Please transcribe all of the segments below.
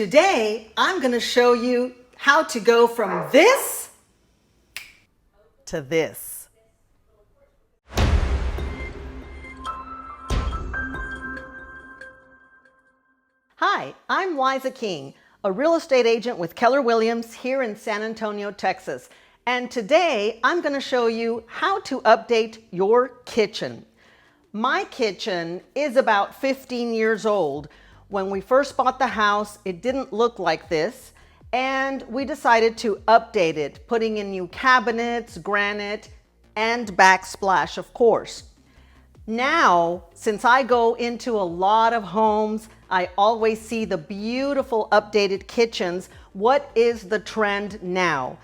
Today, I'm going to show you how to go from this to this. Hi, I'm Liza King, a real estate agent with Keller Williams here in San Antonio, Texas. And today, I'm going to show you how to update your kitchen. My kitchen is about 15 years old. When we first bought the house, it didn't look like this, and we decided to update it, putting in new cabinets, granite, and backsplash, of course. Now, since I go into a lot of homes, I always see the beautiful updated kitchens. What is the trend now?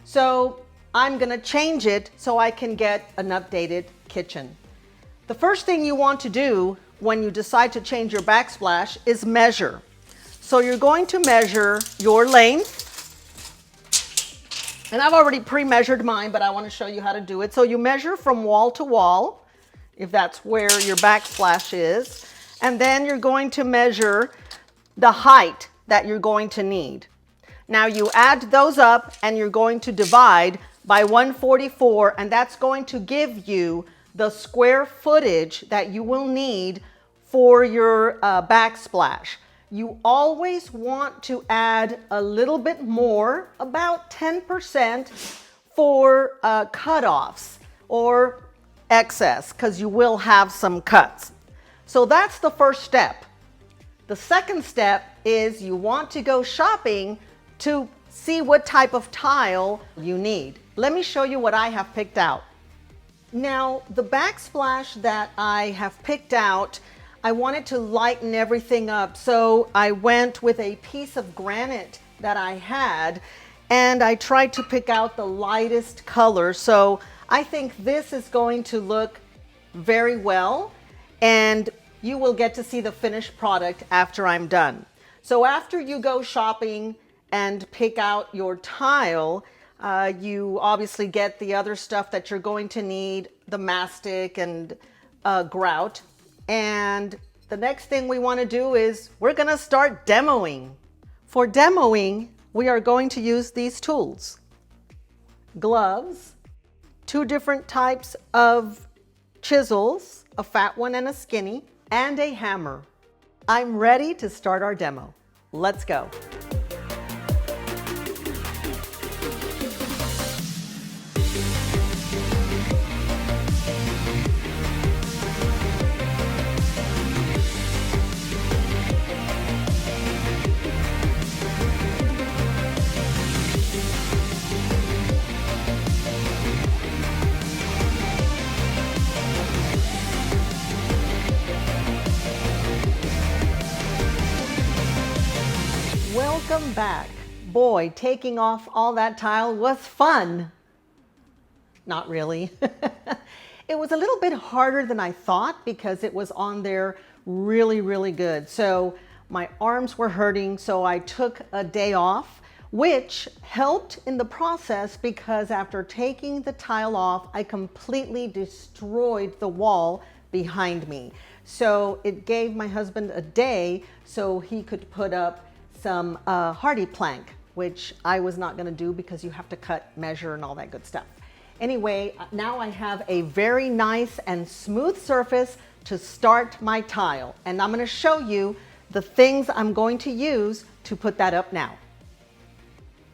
So I'm gonna change it so I can get an updated kitchen. The first thing you want to do when you decide to change your backsplash is measure. So you're going to measure your length. And I've already pre-measured mine, but I want to show you how to do it. So you measure from wall to wall, if that's where your backsplash is. And then you're going to measure the height that you're going to need. Now you add those up and you're going to divide by 144, and that's going to give you the square footage that you will need for your backsplash. You always want to add a little bit more, about 10% for cutoffs or excess, because you will have some cuts. So that's the first step. The second step is you want to go shopping to see what type of tile you need. Let me show you what I have picked out. Now, the backsplash that I have picked out, I wanted to lighten everything up. So I went with a piece of granite that I had, and I tried to pick out the lightest color. So I think this is going to look very well, and you will get to see the finished product after I'm done. So after you go shopping and pick out your tile, you obviously get the other stuff that you're going to need, the mastic and grout. And the next thing we want to do is we're going to start demoing. For demoing, we are going to use these tools. Gloves, two different types of chisels, a fat one and a skinny, and a hammer. I'm ready to start our demo. Let's go. Welcome back. Boy, taking off all that tile was fun. Not really. It was a little bit harder than I thought because it was on there really good. So my arms were hurting, so I took a day off, which helped in the process because after taking the tile off, I completely destroyed the wall behind me. So it gave my husband a day so he could put up some hardy plank, which I was not going to do because you have to cut, measure, and all that good stuff. Anyway, now I have a very nice and smooth surface to start my tile, and I'm going to show you the things I'm going to use to put that up now.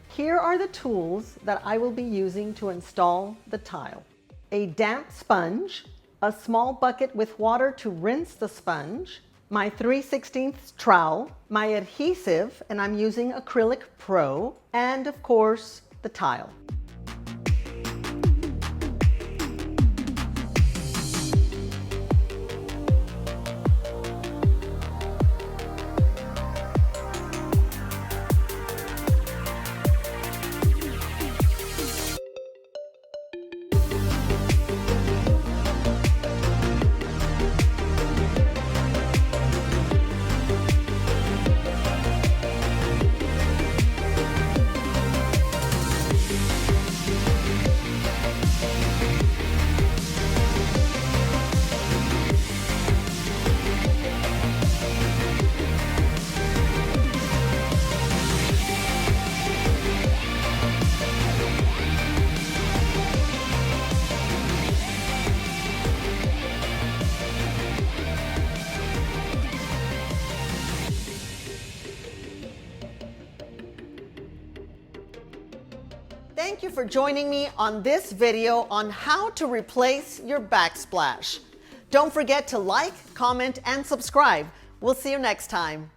Here are the tools that I will be using to install the tile. A damp sponge, a small bucket with water to rinse the sponge, my 3/16 trowel, my adhesive, and I'm using Acrylic Pro, and of course, the tile. Thank you for joining me on this video on how to replace your backsplash. Don't forget to like, comment, and subscribe. We'll see you next time.